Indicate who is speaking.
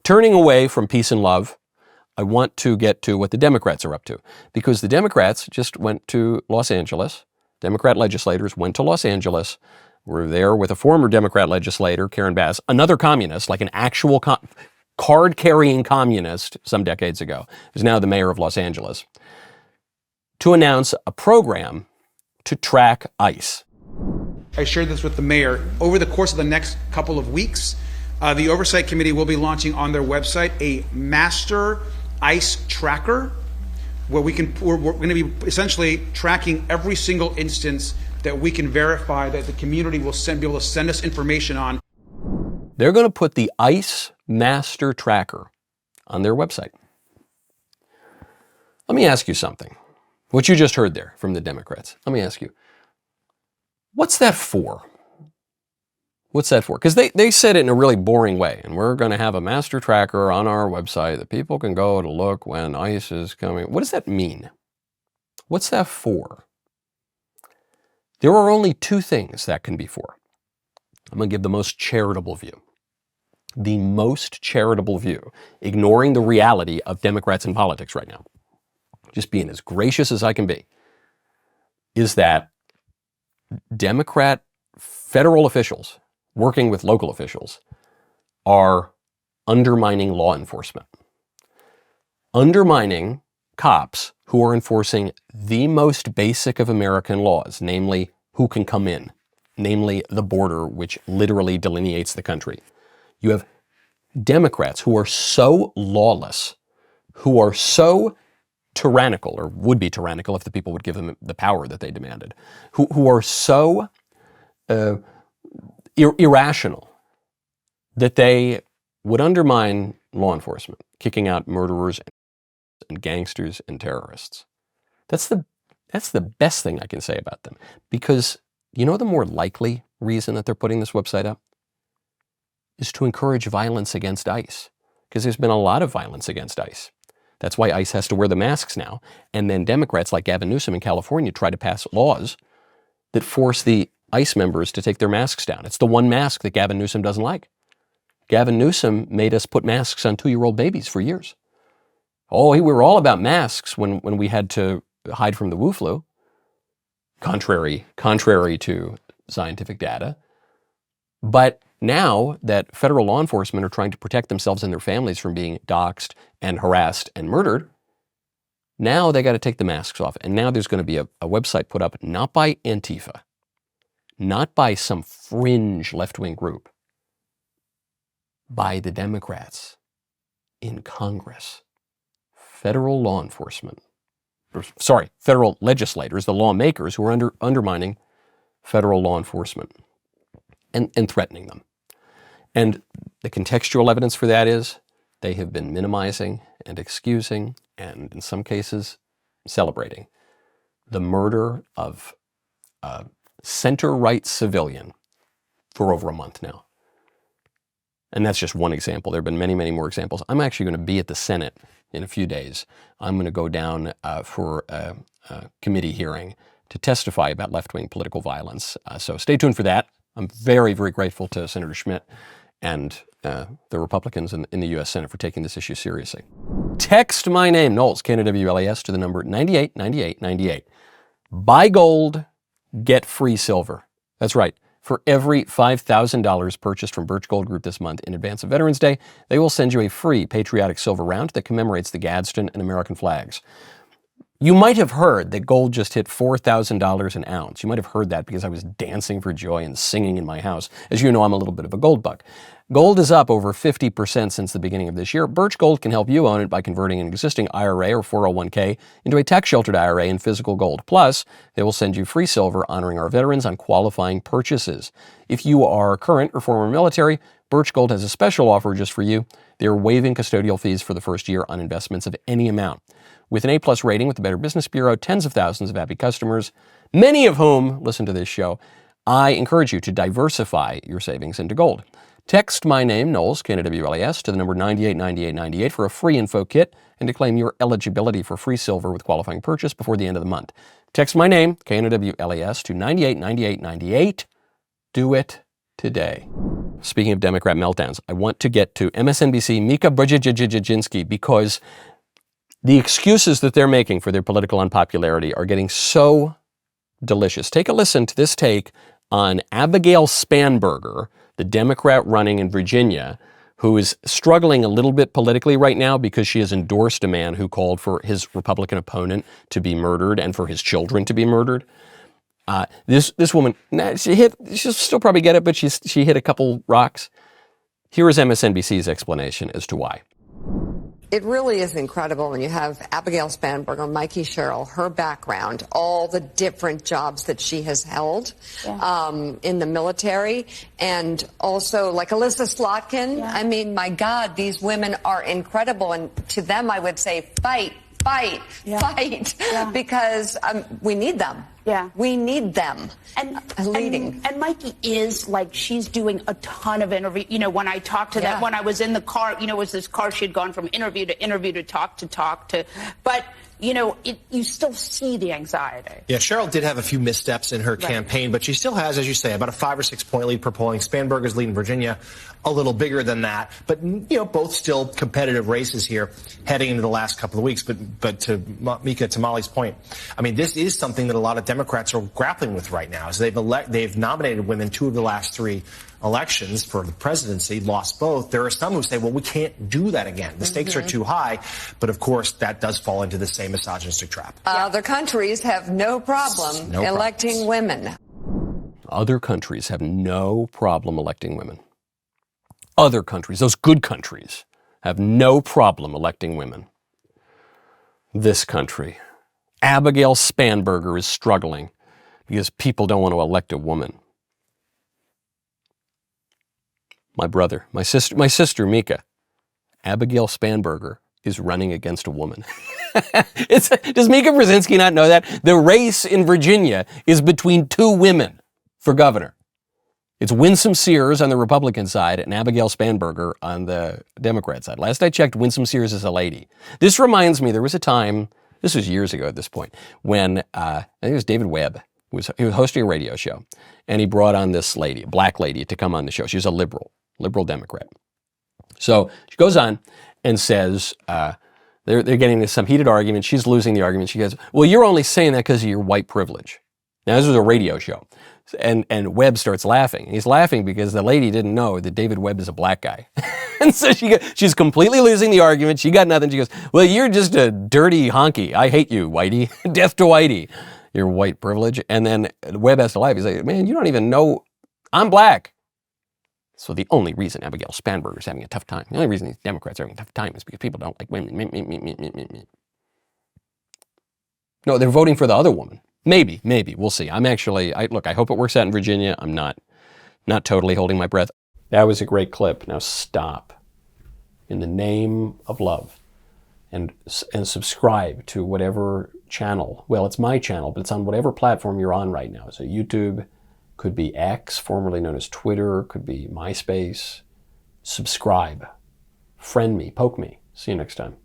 Speaker 1: turning away from peace and love, I want to get to what the Democrats are up to, because the Democrats just went to Los Angeles. Democrat legislators went to Los Angeles, were there with a former Democrat legislator, Karen Bass, another communist, like an actual card-carrying communist some decades ago, who's now the mayor of Los Angeles, to announce a program to track ICE.
Speaker 2: I shared this with the mayor. Over the course of the next couple of weeks, the Oversight Committee will be launching on their website a master ICE tracker, where we're going to be essentially tracking every single instance that we can verify that the community will be able to send us information on.
Speaker 1: They're going to put the ICE master tracker on their website. Let me ask you something. What you just heard there from the Democrats. Let me ask you, what's that for? What's that for? Because they said it in a really boring way, and we're going to have a master tracker on our website that people can go to look when ICE is coming. What does that mean? What's that for? There are only two things that can be for. I'm going to give the most charitable view. The most charitable view, ignoring the reality of Democrats in politics right now, just being as gracious as I can be, is that Democrat federal officials working with local officials are undermining law enforcement. Undermining cops who are enforcing the most basic of American laws, namely who can come in, namely the border, which literally delineates the country. You have Democrats who are so lawless, who are so tyrannical, or would be tyrannical if the people would give them the power that they demanded, who are so irrational that they would undermine law enforcement, kicking out murderers and gangsters and terrorists. That's the best thing I can say about them. Because you know the more likely reason that they're putting this website up is to encourage violence against ICE. Because there's been a lot of violence against ICE. That's why ICE has to wear the masks now. And then Democrats like Gavin Newsom in California try to pass laws that force the ICE members to take their masks down. It's the one mask that Gavin Newsom doesn't like. Gavin Newsom made us put masks on 2-year-old babies for years. Oh, we were all about masks when we had to hide from the Wu flu, contrary to scientific data. But now that federal law enforcement are trying to protect themselves and their families from being doxxed and harassed and murdered, now they got to take the masks off. And now there's going to be a website put up not by Antifa, not by some fringe left-wing group, by the Democrats in Congress, federal law enforcement, federal legislators, the lawmakers who are undermining federal law enforcement and threatening them. And the contextual evidence for that is they have been minimizing and excusing and in some cases celebrating the murder of a center-right civilian for over a month now. And that's just one example. There have been many, many more examples. I'm actually going to be at the Senate in a few days. I'm going to go down for a committee hearing to testify about left-wing political violence. So stay tuned for that. I'm very, very grateful to Senator Schmidt and the Republicans in the U.S. Senate for taking this issue seriously. Text my name, Knowles, K-N-O-W-L-E-S, to the number 989898. Buy gold, get free silver. That's right. For every $5,000 purchased from Birch Gold Group this month in advance of Veterans Day, they will send you a free patriotic silver round that commemorates the Gadsden and American flags. You might have heard that gold just hit $4,000 an ounce. You might have heard that because I was dancing for joy and singing in my house. As you know, I'm a little bit of a gold bug. Gold is up over 50% since the beginning of this year. Birch Gold can help you own it by converting an existing IRA or 401k into a tax-sheltered IRA in physical gold. Plus, they will send you free silver honoring our veterans on qualifying purchases. If you are current or former military, Birch Gold has a special offer just for you. They're waiving custodial fees for the first year on investments of any amount. With an A+ rating with the Better Business Bureau, tens of thousands of happy customers, many of whom listen to this show, I encourage you to diversify your savings into gold. Text my name, Knowles, K-N-O-W-L-E-S, to the number 989898 for a free info kit and to claim your eligibility for free silver with qualifying purchase before the end of the month. Text my name, K-N-O-W-L-E-S, to 989898. Do it today. Speaking of Democrat meltdowns, I want to get to MSNBC Mika Brzezinski because the excuses that they're making for their political unpopularity are getting so delicious. Take a listen to this take on Abigail Spanberger, the Democrat running in Virginia, who is struggling a little bit politically right now because she has endorsed a man who called for his Republican opponent to be murdered and for his children to be murdered. This woman, she'll still probably get it, but she hit a couple rocks. Here is MSNBC's explanation as to why.
Speaker 3: It really is incredible when you have Abigail Spanberger, Mikey Sherrill, her background, all the different jobs that she has held in the military, and also like Alyssa Slotkin. I mean, my God, these women are incredible. And to them, I would say fight, because we need them. Yeah. We need them leading.
Speaker 4: And Mikey is like, she's doing a ton of interview. You know, when I talked to them, when I was in the car, you know, it was this car, she had gone from interview to talk to, but you know, you still see the anxiety.
Speaker 5: Yeah, Cheryl did have a few missteps in her campaign, but she still has, as you say, about a 5 or 6 point lead per polling. Spanberger's lead in Virginia a little bigger than that, but you know, both still competitive races here heading into the last couple of weeks. But to Mika, to Molly's point, I mean, this is something that a lot of Democrats are grappling with right now. Is they've nominated women 2 of the last 3 elections for the presidency, lost both. There are some who say, well, we can't do that again. The stakes are too high. But of course, that does fall into the same misogynistic trap.
Speaker 3: Other countries have no problem electing women.
Speaker 1: Other countries have no problem electing women. Other countries, those good countries, have no problem electing women. This country, Abigail Spanberger is struggling because people don't want to elect a woman. My brother, my sister Mika, Abigail Spanberger is running against a woman. Does Mika Brzezinski not know that? The race in Virginia is between 2 women for governor. It's Winsome Sears on the Republican side and Abigail Spanberger on the Democrat side. Last I checked, Winsome Sears is a lady. This reminds me, there was a time, this was years ago at this point, when I think it was David Webb. He was hosting a radio show, and he brought on this lady, a black lady, to come on the show. She was a liberal Democrat. So she goes on and says, they're getting into some heated argument. She's losing the argument. She goes, well, you're only saying that because of your white privilege. Now, this was a radio show. And Webb starts laughing. He's laughing because the lady didn't know that David Webb is a black guy. And so she's completely losing the argument. She got nothing. She goes, well, you're just a dirty honky. I hate you, Whitey. Death to Whitey. Your white privilege. And then Webb has to laugh. He's like, man, you don't even know I'm black. So the only reason Abigail Spanberger is having a tough time, the only reason these Democrats are having a tough time is because people don't like women. No, they're voting for the other woman. Maybe. We'll see. I hope it works out in Virginia. I'm not totally holding my breath. That was a great clip. Now stop. In the name of love. And subscribe to whatever channel. Well, it's my channel, but it's on whatever platform you're on right now. So YouTube, could be X, formerly known as Twitter, could be MySpace. Subscribe. Friend me. Poke me. See you next time.